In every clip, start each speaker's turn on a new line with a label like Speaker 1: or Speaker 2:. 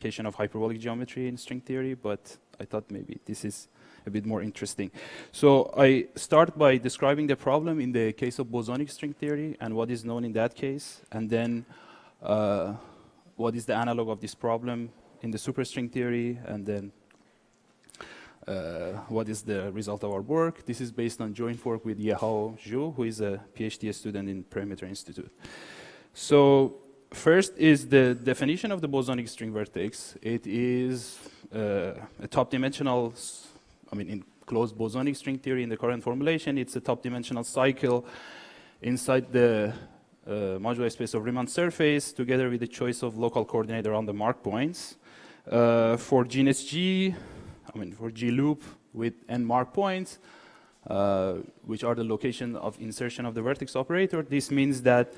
Speaker 1: application of hyperbolic geometry in string theory, but I thought maybe this is a bit more interesting. So I start by describing the problem in the case of bosonic string theory and what is known in that case, and then what is the analog of this problem in the superstring theory, and then what is the result of our work. This is based on joint work with Yehao Zhu, who is a PhD student in Perimeter Institute. So first is the definition of the bosonic string vertex. It is a top-dimensional, in closed bosonic string theory in the current formulation, it's a top-dimensional cycle inside the modular space of Riemann surface together with the choice of local coordinate around the mark points. For genus G, for G loop with n mark points, which are the location of insertion of the vertex operator, this means that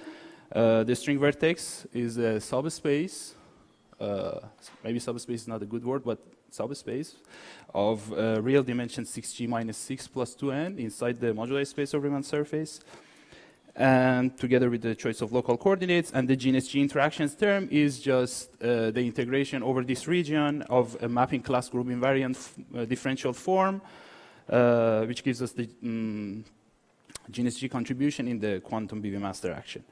Speaker 1: the string vertex is a subspace, maybe subspace is not a good word, but subspace of real dimension 6G minus 6 plus 2n inside the modular space of Riemann surface, and together with the choice of local coordinates. And the genus G interactions term is just the integration over this region of a mapping class group invariant differential form, which gives us the genus G contribution in the quantum BV master action.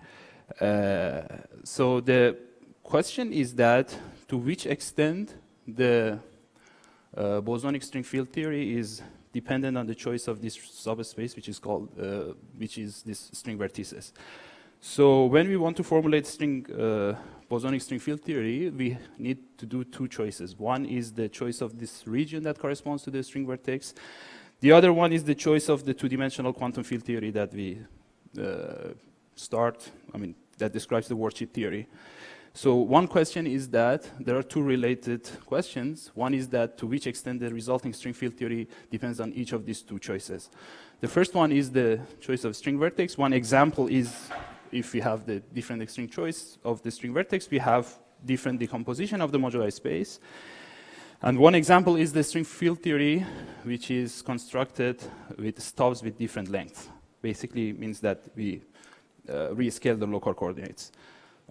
Speaker 1: So the question is that to which extent the bosonic string field theory is dependent on the choice of this subspace, which is called, which is this string vertices. So when we want to formulate bosonic string field theory, we need to do two choices. One is the choice of this region that corresponds to the string vertex. The other one is the choice of the two-dimensional quantum field theory that we that describes the worldsheet theory. So one question is that there are two related questions. One is that to which extent the resulting string field theory depends on each of these two choices. The first one is the choice of string vertex. One example is if we have the different string choice of the string vertex, we have different decomposition of the modular space. And one example is the string field theory, which is constructed with stubs with different lengths. Basically means that we rescale the local coordinates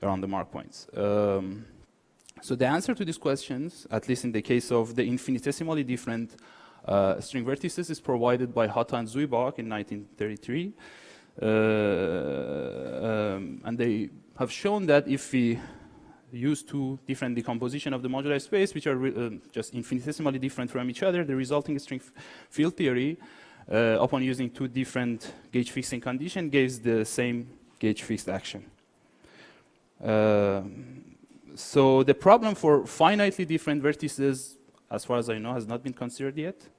Speaker 1: around the mark points. So the answer to these questions, at least in the case of the infinitesimally different string vertices, is provided by Hatta and Zuibach in 1933. And they have shown that if we use two different decomposition of the modular space, which are just infinitesimally different from each other, the resulting string field theory, upon using two different gauge fixing conditions, gives the same gauge fixed action. So the problem for finitely different vertices, as far as I know, has not been considered yet.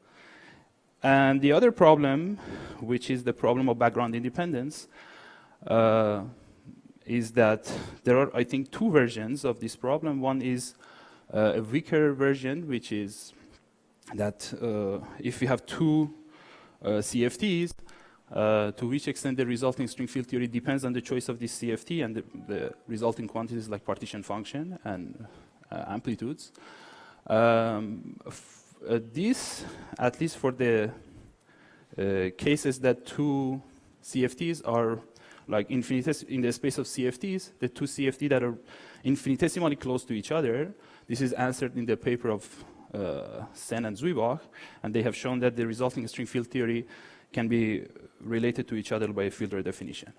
Speaker 1: And the other problem, which is the problem of background independence, is that there are, I think, two versions of this problem. One is a weaker version, which is that if we have two CFTs, to which extent the resulting string field theory depends on the choice of this CFT and the resulting quantities like partition function and amplitudes. This, at least for the cases that two CFTs are like in the space of CFTs, the two CFT that are infinitesimally close to each other, this is answered in the paper of Sen and Zuibach, and they have shown that the resulting string field theory can be related to each other by a Fielder definition.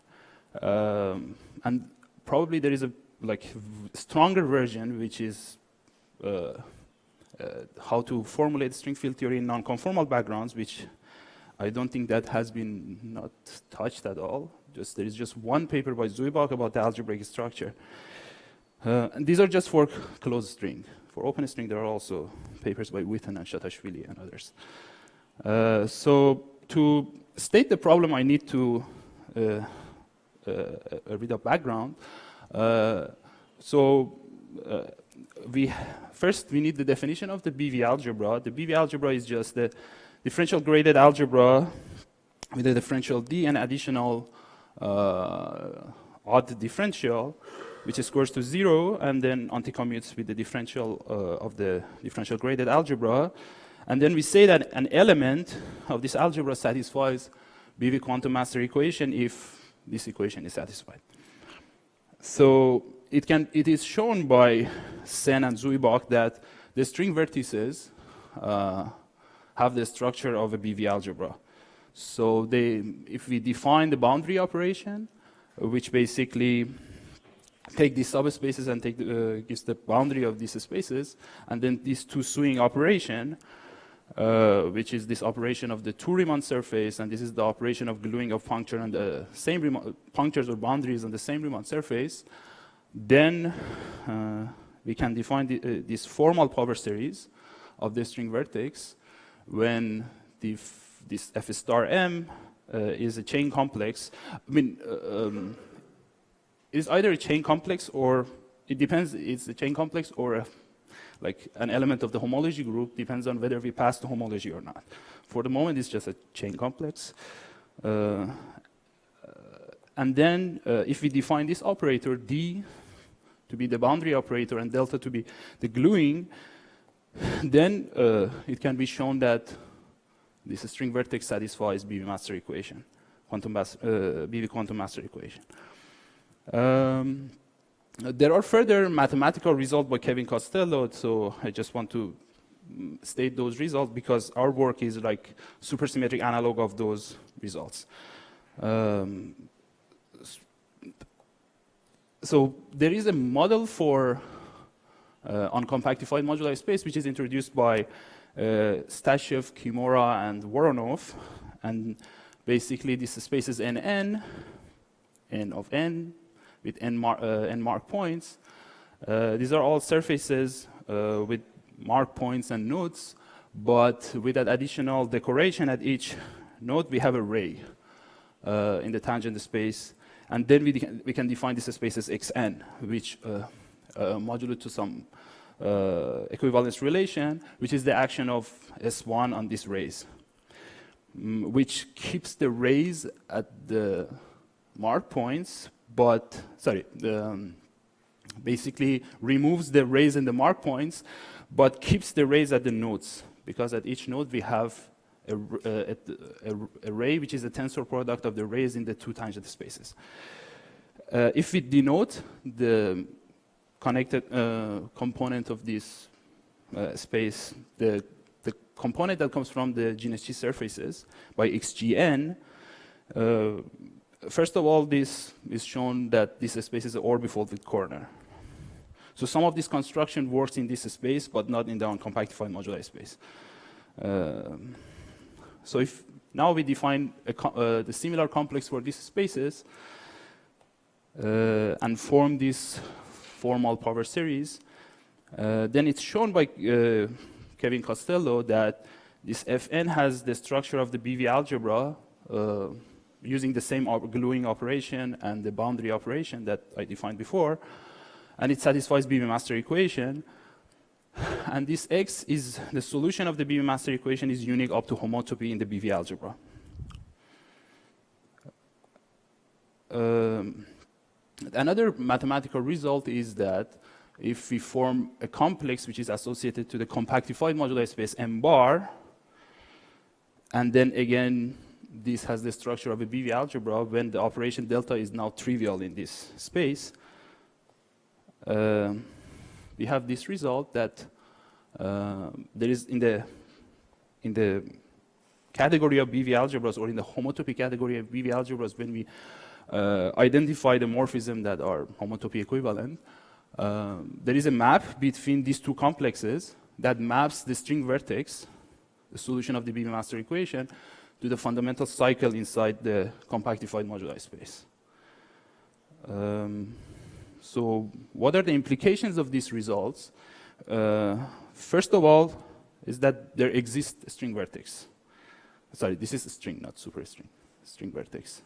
Speaker 1: And probably there is a stronger version, which is how to formulate string field theory in non-conformal backgrounds, which I don't think that has been not touched at all. There is just one paper by Zuibach about the algebraic structure. And these are just for closed string. For open string, there are also papers by Witten and Shatashvili and others. So to state the problem, I need to read a background. First, we need the definition of the BV algebra. The BV algebra is just the differential graded algebra with a differential D and additional odd differential, which scores to 0 and then anticommutes with the differential of the differential graded algebra. And then we say that an element of this algebra satisfies BV quantum master equation if this equation is satisfied. So it is shown by Sen and Zuibach that the string vertices have the structure of a BV algebra. So if we define the boundary operation, which basically take these subspaces and gives the boundary of these spaces, and then these two suing operation, which is this operation of the two Riemann surface, and this is the operation of gluing of puncture and the same punctures or boundaries on the same Riemann surface, then we can define this formal power series of the string vertex when this F star M is a chain complex. I mean, it's either a chain complex or it depends. It's a chain complex or like an element of the homology group, depends on whether we pass the homology or not. For the moment, it's just a chain complex. And then if we define this operator, D, to be the boundary operator and delta to be the gluing, then it can be shown that this string vertex satisfies BV master equation, BV quantum master equation. There are further mathematical results by Kevin Costello, so I just want to state those results because our work is like supersymmetric analog of those results. So there is a model for uncompactified modular space, which is introduced by Stashev, Kimura, and Voronov, and basically this space is N of n, with n mark points. These are all surfaces with mark points and nodes, but with that additional decoration at each node, we have a ray in the tangent space. And then we can define this space as Xn, which modular to some equivalence relation, which is the action of S1 on these rays, which keeps the rays at the mark points, but, basically removes the rays and the mark points, but keeps the rays at the nodes, because at each node we have a ray which is a tensor product of the rays in the two tangent spaces. If we denote the connected component of this space, the component that comes from the GNSG surfaces by xgn, first of all, this is shown that this space is an orbifold with corner. So some of this construction works in this space, but not in the uncompactified modular space. So if now we define the similar complex for these spaces and form this formal power series, then it's shown by Kevin Costello that this Fn has the structure of the BV algebra using the same gluing operation and the boundary operation that I defined before, and it satisfies BV master equation. And this X is the solution of the BV master equation is unique up to homotopy in the BV algebra. Another mathematical result is that if we form a complex which is associated to the compactified modular space M bar, and then again this has the structure of a BV algebra, when the operation delta is now trivial in this space, we have this result that there is in the category of BV algebras, or in the homotopy category of BV algebras, when we identify the morphism that are homotopy equivalent, there is a map between these two complexes that maps the string vertex, the solution of the BV master equation, to the fundamental cycle inside the compactified modular space. So what are the implications of these results? First of all, is that there exists a string vertex. Sorry, this is a string, not superstring. String vertex.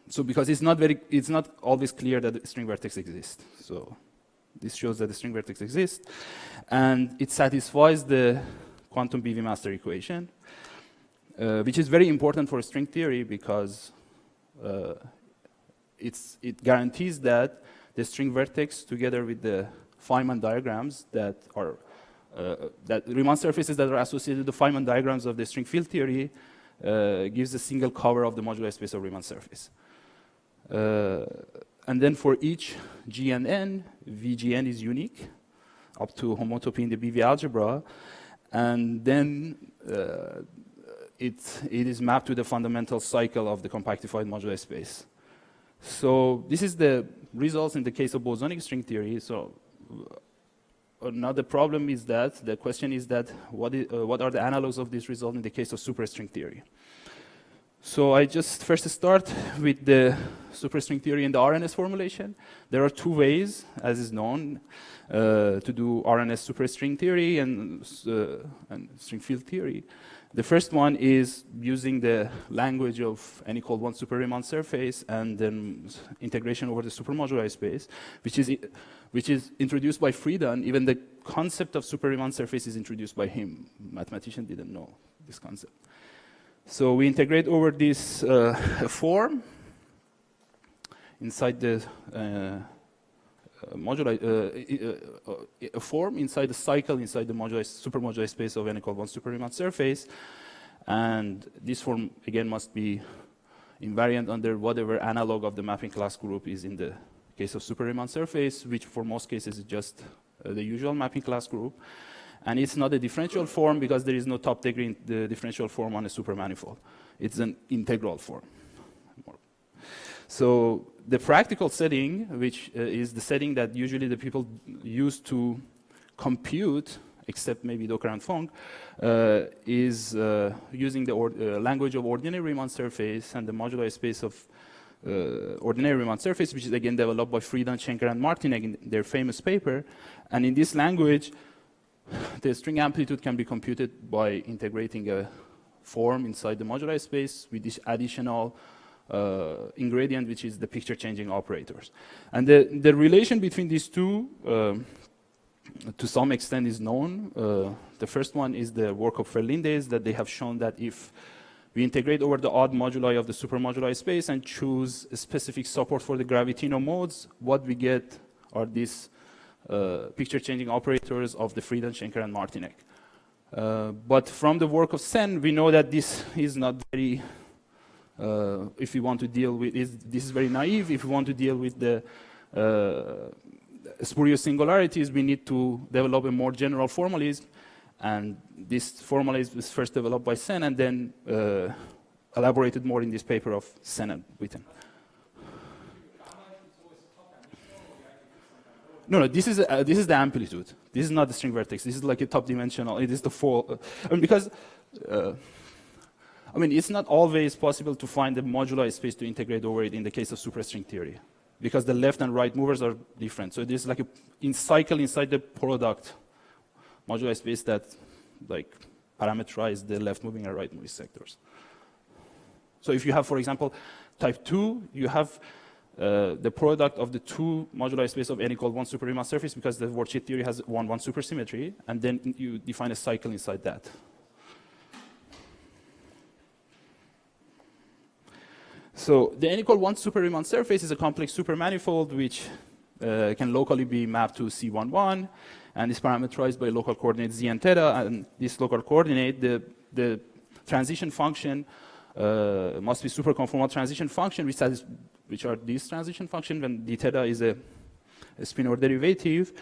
Speaker 1: So because it's not always clear that the string vertex exists. So this shows that the string vertex exists, and it satisfies the quantum BV master equation, which is very important for string theory because it guarantees that the string vertex, together with the Feynman diagrams that are that Riemann surfaces that are associated with the Feynman diagrams of the string field theory, gives a single cover of the modular space of Riemann surface. And then for each G and N, VGN is unique up to homotopy in the BV algebra. And then it is mapped to the fundamental cycle of the compactified modular space. So this is the results in the case of bosonic string theory. So now the problem is that, the question is that, what are the analogs of this result in the case of superstring theory? So I just first start with the superstring theory in the RNS formulation. There are two ways, as is known, to do RNS superstring theory and string field theory. The first one is using the language of n equal 1 super Riemann surface and then integration over the supermoduli space, which is introduced by Friedan. Even the concept of super Riemann surface is introduced by him. Mathematician didn't know this concept. So we integrate over this form inside the a form inside the cycle, inside the supermoduli space of n equal 1 super Riemann surface. And this form, again, must be invariant under whatever analog of the mapping class group is in the case of super Riemann surface, which for most cases is just the usual mapping class group. And it's not a differential form because there is no top degree in the differential form on a supermanifold. It's an integral form. So the practical setting, which is the setting that usually the people use to compute, except maybe Docker and Funk, is using the language of ordinary Riemann surface and the modular space of ordinary Riemann surface, which is again developed by Friedan, Schenker, and Martinek in their famous paper. And in this language, the string amplitude can be computed by integrating a form inside the modular space with this additional ingredient, which is the picture-changing operators. And the relation between these two, to some extent, is known. The first one is the work of Ferlindes, that they have shown that if we integrate over the odd moduli of the supermoduli space and choose a specific support for the gravitino modes, what we get are these picture-changing operators of the Friedan, Schenker, and Martinek. But from the work of Sen, we know that this is not very, if we want to deal with, this is very naive. If we want to deal with the spurious singularities, we need to develop a more general formalism. And this formalism was first developed by Sen and then elaborated more in this paper of Sen and Witten. No, this is the amplitude. This is not the string vertex. This is like a top dimensional. It is the full. Because it's not always possible to find the modular space to integrate over it in the case of superstring theory, because the left and right movers are different. So there's like a cycle inside the product modular space that like parameterize the left moving and right moving sectors. So if you have, for example, type 2, you have the product of the two modular space of n equal 1 super Riemann surface, because the worldsheet theory has 1-1 supersymmetry, and then you define a cycle inside that. So the n equal 1 super Riemann surface is a complex supermanifold which can locally be mapped to C11 and is parameterized by local coordinate z and theta. And this local coordinate, the transition function must be superconformal transition function, which are these transition function when d theta is a spin-order derivative.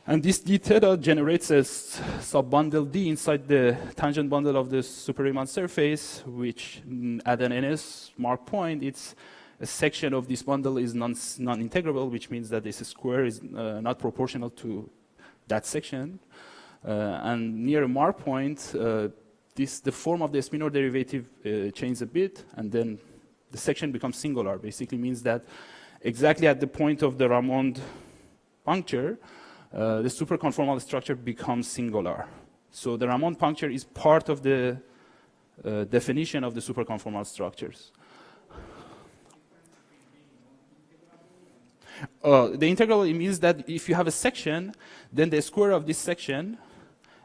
Speaker 1: And this d theta generates a subbundle D inside the tangent bundle of the super Riemann surface, which at an NS mark point, it's a section of this bundle is non-integrable, which means that this square is not proportional to that section. And near a mark point, the form of the spin-order derivative changes a bit, and then the section becomes singular. Basically means that exactly at the point of the Raymond puncture, the superconformal structure becomes singular. So the Raymond puncture is part of the definition of the superconformal structures. The integral, it means that if you have a section, then the square of this section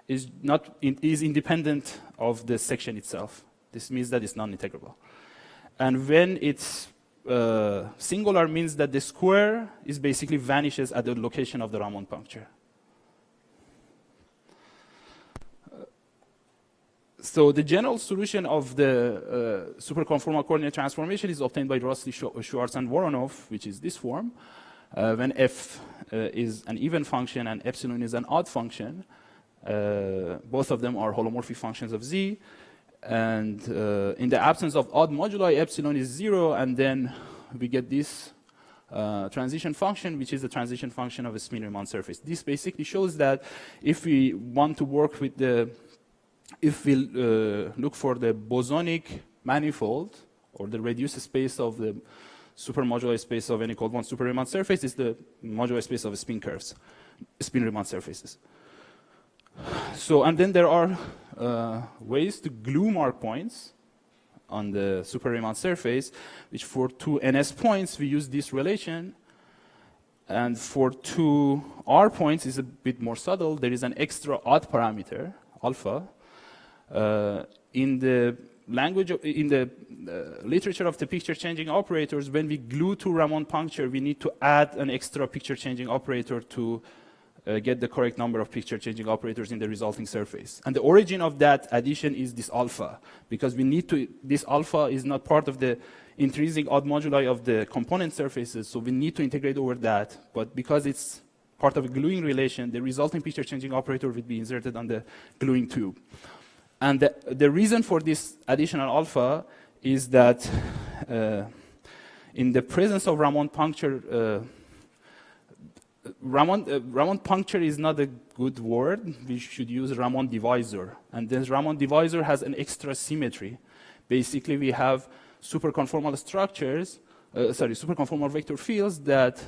Speaker 1: is independent of the section itself. This means that it's non-integrable. And when it's singular, means that the square is basically vanishes at the location of the Raymond puncture. So the general solution of the superconformal coordinate transformation is obtained by Rossi, Schwarz, and Voronov, which is this form. When f is an even function and epsilon is an odd function, both of them are holomorphic functions of z. And in the absence of odd moduli, epsilon is 0, and then we get this transition function, which is the transition function of a spin-Riemann surface. This basically shows that if we want to work with if we look for the bosonic manifold, or the reduced space of the supermoduli space of n equal 1 super Riemann surface, is the moduli space of spin curves, spin Riemann surfaces. So, and then there are ways to glue mark points on the super Riemann surface, which for 2 ns points we use this relation, and for 2 r points is a bit more subtle. There is an extra odd parameter, alpha. In the language, in the literature of the picture-changing operators, when we glue to Riemann puncture, we need to add an extra picture-changing operator to get the correct number of picture-changing operators in the resulting surface. And the origin of that addition is this alpha, because we need to, this alpha is not part of the intrinsic odd moduli of the component surfaces, so we need to integrate over that. But because it's part of a gluing relation, the resulting picture-changing operator will be inserted on the gluing tube. And the reason for this additional alpha is that in the presence of Riemann puncture, Riemann puncture is not a good word. We should use Riemann divisor. And this Riemann divisor has an extra symmetry. Basically, we have superconformal structures, superconformal vector fields that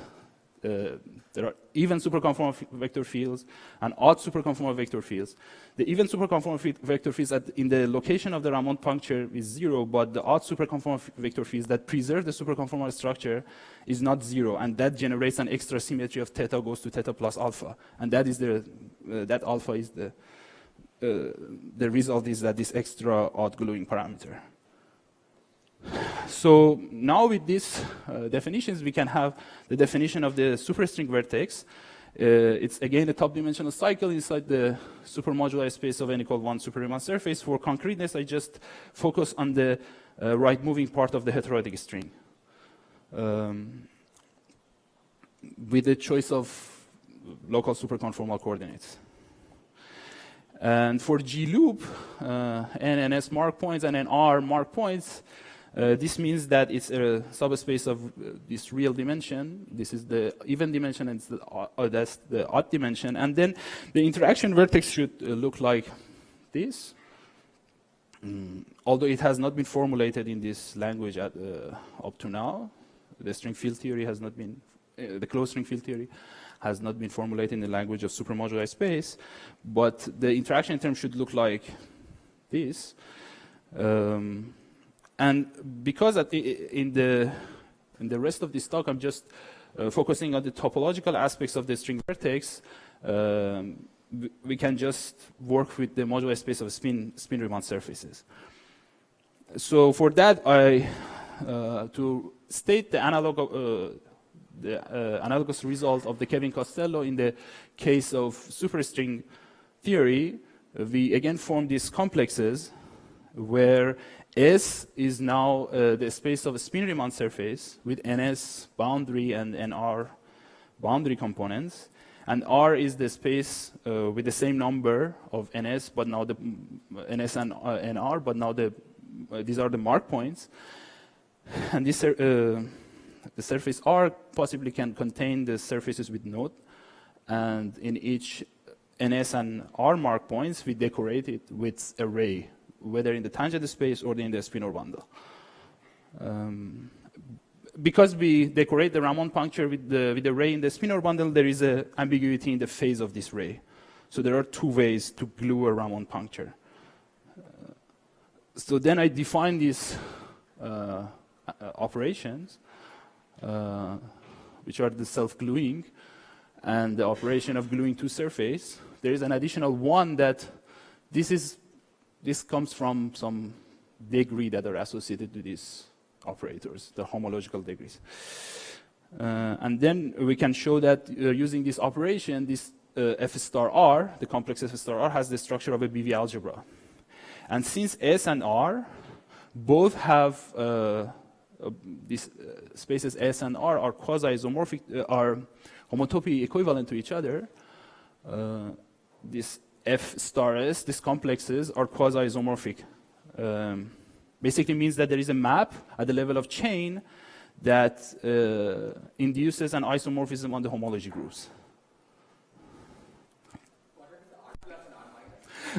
Speaker 1: there are even superconformal vector fields and odd superconformal vector fields. The even superconformal vector fields in the location of the Riemann puncture is 0, but the odd superconformal vector fields that preserve the superconformal structure is not 0, and that generates an extra symmetry of theta goes to theta plus alpha, and that is that alpha is the result is that this extra odd gluing parameter. So now with these definitions, we can have the definition of the superstring vertex. It's again a top-dimensional cycle inside the supermoduli space of n equal 1 super Riemann surface. For concreteness, I just focus on the right-moving part of the heterotic string with the choice of local superconformal coordinates. And for G loop, n and s mark points and n r mark points, this means that it's a subspace of this real dimension. This is the even dimension, and that's the odd dimension. And then the interaction vertex should look like this. Although it has not been formulated in this language up to now. The string field theory has not been, the closed string field theory has not been formulated in the language of supermoduli space. But the interaction term should look like this. And because in the rest of this talk, I'm just focusing on the topological aspects of the string vertex, we can just work with the modular space of spin Riemann surfaces. So for that, to state the analogous result of the Kevin Costello in the case of superstring theory, we again form these complexes where S is now the space of a spin Riemann surface with NS boundary and NR boundary components, and R is the space with the same number of NS, but now the NS and NR, but now these are the mark points, and this the surface R possibly can contain the surfaces with node, and in each NS and R mark points we decorate it with a ray, whether in the tangent space or in the spinor bundle. Because we decorate the Riemann puncture with the ray in the spinor bundle, there is an ambiguity in the phase of this ray. So there are 2 ways to glue a Riemann puncture. So then I define these operations, which are the self-gluing and the operation of gluing to surface. There is an additional one that this comes from some degree that are associated to these operators, the homological degrees. And then we can show that using this operation, this F star R, the complex F star R, has the structure of a BV algebra. And since S and R both have these spaces S and R are quasi-isomorphic, are homotopy equivalent to each other, this F star S, these complexes are quasi-isomorphic. Basically means that there is a map at the level of chain that induces an isomorphism on the homology groups.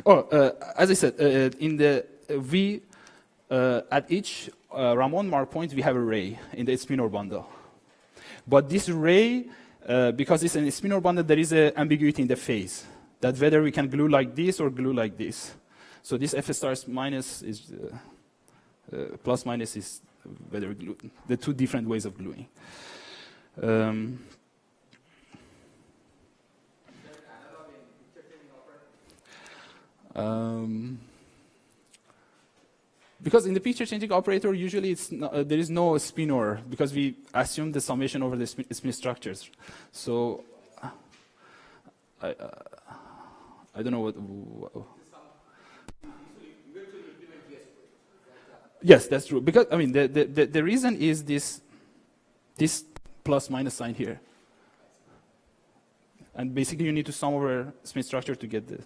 Speaker 1: As I said, in the V, at each Ramon mark point, we have a ray in the spinor bundle. But this ray, because it's in a spinor bundle, there is an ambiguity in the phase, that whether we can glue like this or glue like this. So this F stars minus is, plus minus is whether we glue, the two different ways of gluing. Because in the picture changing operator, usually it's not, there is no spinor because we assume the summation over the spin structures. So I don't know what. Yes, that's true. Because I mean, the reason is this plus minus sign here, and basically you need to sum over spin structure to get the.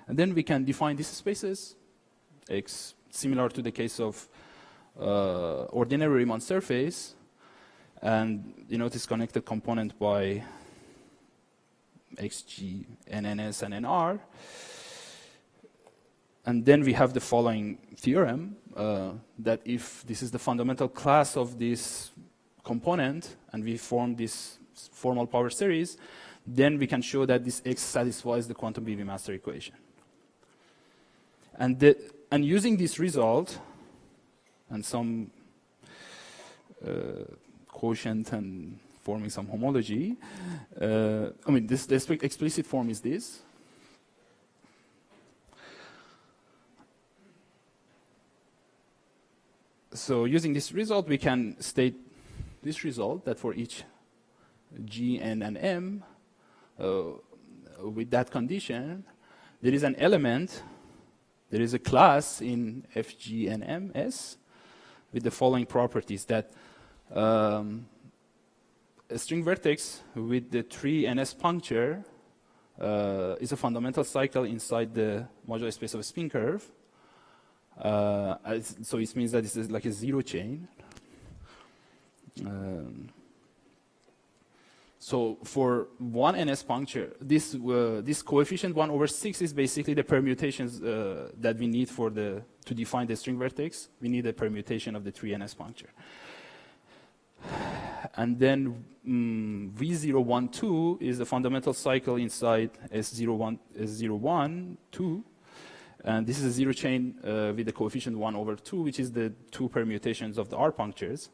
Speaker 1: And then we can define these spaces, X, similar to the case of ordinary Riemann surface, and you notice connected component by xg, nns, and nr. And then we have the following theorem, that if this is the fundamental class of this component, and we form this formal power series, then we can show that this X satisfies the quantum BV master equation. And using this result, and some quotient and forming some homology, I mean, the explicit form is this. So using this result, we can state this result, that for each G, N, and M, with that condition, there is an element, there is a class in F, G, and M, S, with the following properties, that a string vertex with the 3 NS puncture is a fundamental cycle inside the modular space of a spin curve. So it means that this is like a zero chain. So for one NS puncture, this coefficient 1/6 is basically the permutations that we need to define the string vertex. We need a permutation of the 3 NS puncture. And then V012 is the fundamental cycle inside S01, 2. And this is a zero chain with the coefficient 1/2, which is the 2 permutations of the R punctures.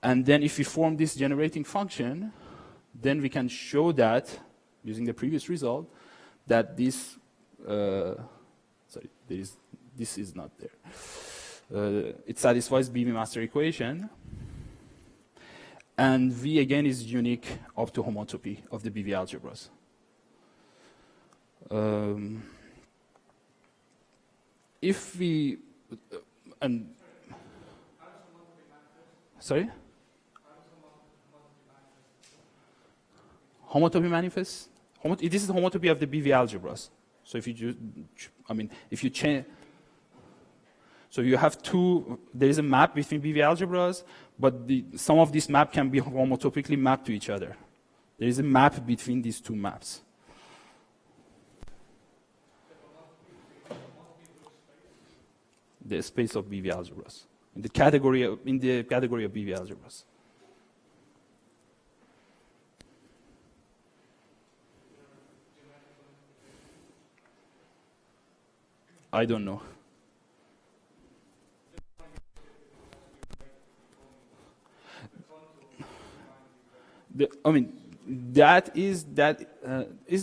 Speaker 1: And then if we form this generating function, then we can show that, using the previous result, that this, this is not there. It satisfies BV master equation. And V again is unique up to homotopy of the BV algebras. If we, sorry? Homotopy manifest? This is the homotopy of the BV algebras. So if you if you change, so you have there is a map between BV algebras, but some of this map can be homotopically mapped to each other. There is a map between these two maps. The space of BV algebras, in the category of BV algebras. I don't know. That is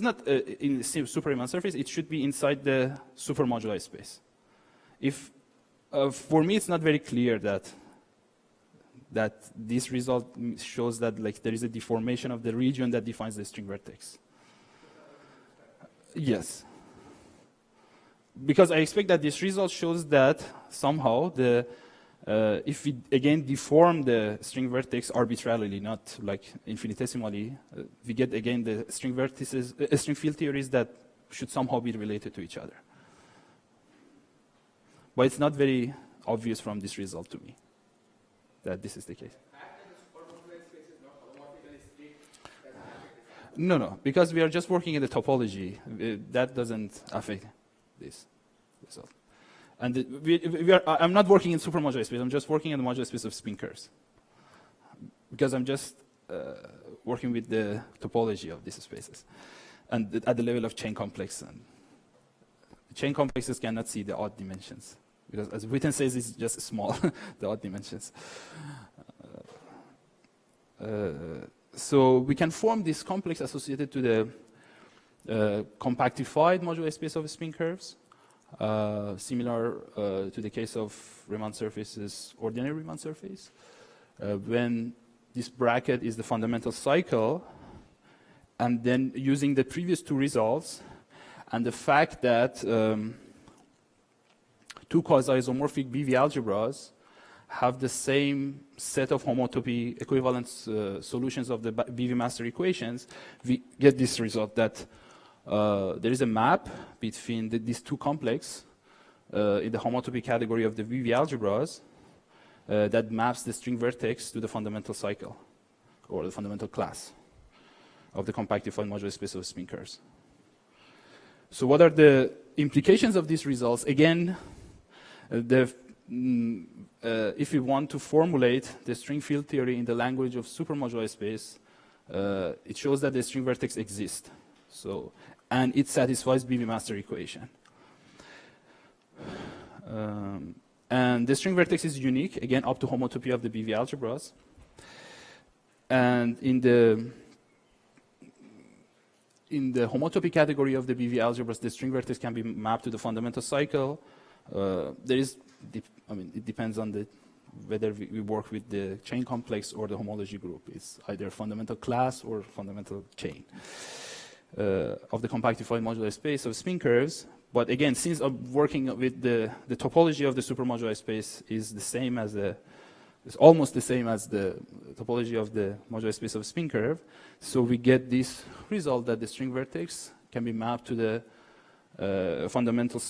Speaker 1: not in the super Riemann surface. It should be inside the supermodular space. If for me, it's not very clear that that this result shows that like there is a deformation of the region that defines the string vertex. Yes. Because I expect that this result shows that somehow if we again deform the string vertex arbitrarily, not like infinitesimally, we get again the string vertices, string field theories that should somehow be related to each other. But it's not very obvious from this result to me that this is the case. No, because we are just working in the topology. That doesn't affect this result. And I'm not working in supermodular space. I'm just working in the modular space of spin curves. Because I'm just working with the topology of these spaces. And at the level of chain complex. And chain complexes cannot see the odd dimensions. Because as Witten says, it's just small, the odd dimensions. So we can form this complex associated to the compactified modular space of spin curves, similar to the case of Riemann surfaces, ordinary Riemann surface, when this bracket is the fundamental cycle, and then using the previous two results and the fact that two quasi-isomorphic BV algebras have the same set of homotopy equivalent solutions of the BV master equations, we get this result that there is a map between these two complexes in the homotopy category of the BV algebras that maps the string vertex to the fundamental cycle or the fundamental class of the compactified modular space of spin curves. So what are the implications of these results? Again, if we want to formulate the string field theory in the language of supermodular space, it shows that the string vertex exists. So, and it satisfies BV master equation. And the string vertex is unique, again, up to homotopy of the BV algebras. And in the homotopy category of the BV algebras, the string vertex can be mapped to the fundamental cycle. It depends on whether we work with the chain complex or the homology group. It's either fundamental class or fundamental chain of the compactified modular space of spin curves. But again, since I'm working with the topology of the supermodular space is the same as it's almost the same as the topology of the modular space of spin curve, so we get this result that the string vertex can be mapped to the fundamental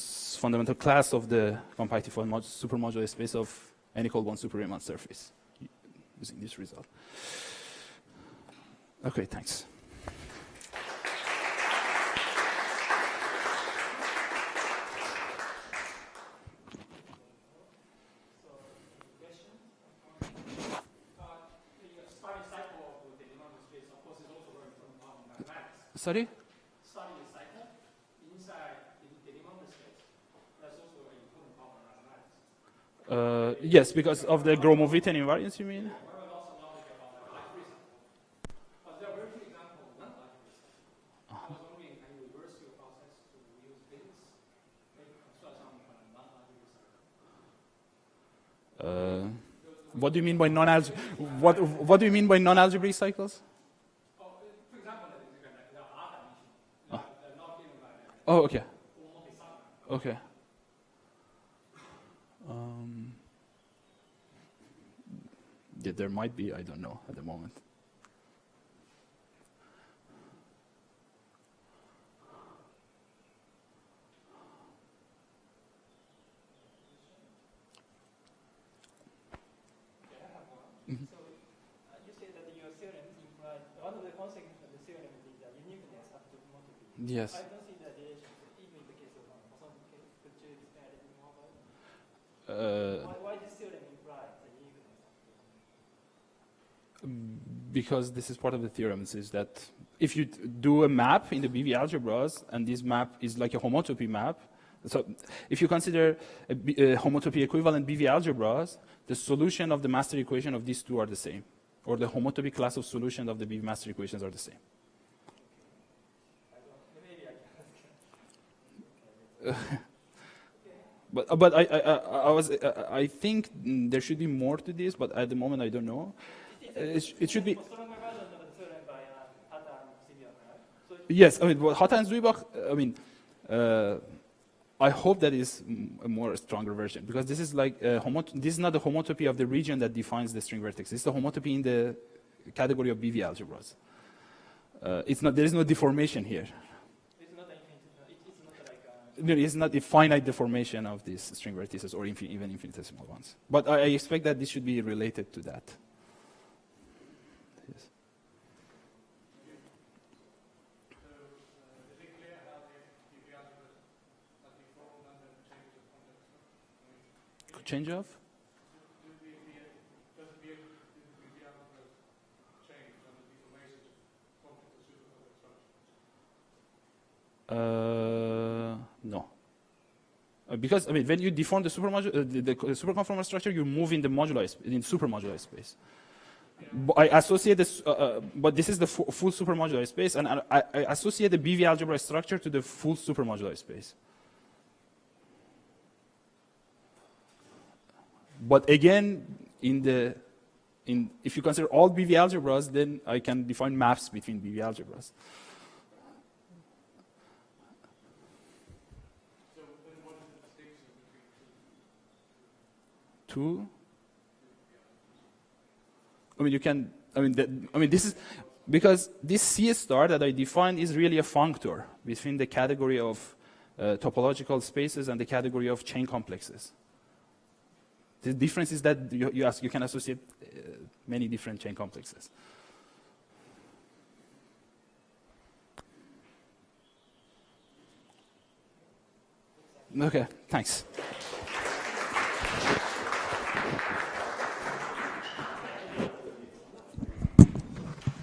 Speaker 1: class of the compactified supermodular space of n equal 1 super Riemann surface using this result. Okay, thanks. Sorry?
Speaker 2: Studying the cycle inside the Riemann space. That's also an important problem in mathematics.
Speaker 1: Yes, because of the Gromov-Witten invariance, you mean?
Speaker 2: But also knowledge about the life cycle. But there are very few examples of non-life cycle. I was wondering, can you reverse your process to use this? Maybe construct something from a non-life cycle.
Speaker 1: What do you mean by what do you mean by non-algebraic cycles? Oh, okay. Okay. Yeah, there might be, I don't know at the moment.
Speaker 2: Mm-hmm. So you say that your theorem implies one of the consequences of the theorem is the uniqueness of the homotopy.
Speaker 1: Yes.
Speaker 2: I don't see the relation, even in the case of Mosavian case. Could you explain a little more about it? Why this theorem implies the uniqueness of the homotopy?
Speaker 1: Because this is part of the theorems, is that if you do a map in the BV algebras, and this map is like a homotopy map, so if you consider a homotopy equivalent BV algebras, the solution of the master equation of these two are the same, or the homotopy class of solution of the BV master equations are the same. I think there should be more to this, but at the moment I don't know. It should be.
Speaker 2: Stronger version of the theorem by Hatta and Moosavian, right? So
Speaker 1: Yes, I mean, Hatta and Zuibach, I mean, I hope that is a more stronger version, because this is like, this is not the homotopy of the region that defines the string vertex. It's the homotopy in the category of BV algebras. There is no deformation here.
Speaker 2: it's not infinite. It's not like
Speaker 1: No, it's not a finite deformation of these string vertices or even infinitesimal ones. But I expect that this should be related to that. Yes.
Speaker 2: is it clear how the BV algebras are deformed under changes of context?
Speaker 1: Change of?
Speaker 2: Does the BV algebras change under deformation of complex or supercomplex structure?
Speaker 1: No. Because I mean, when you deform the the superconformal structure, you move in the in supermodular space. Yeah. I associate this, but this is the full supermodular space, and I associate the BV algebra structure to the full supermodular space. But again, if you consider all BV algebras, then I can define maps between BV algebras.
Speaker 2: So then what is the distinction between
Speaker 1: Two? This is because this C star that I defined is really a functor between the category of topological spaces and the category of chain complexes. The difference is that you can associate many different chain complexes. Okay, thanks.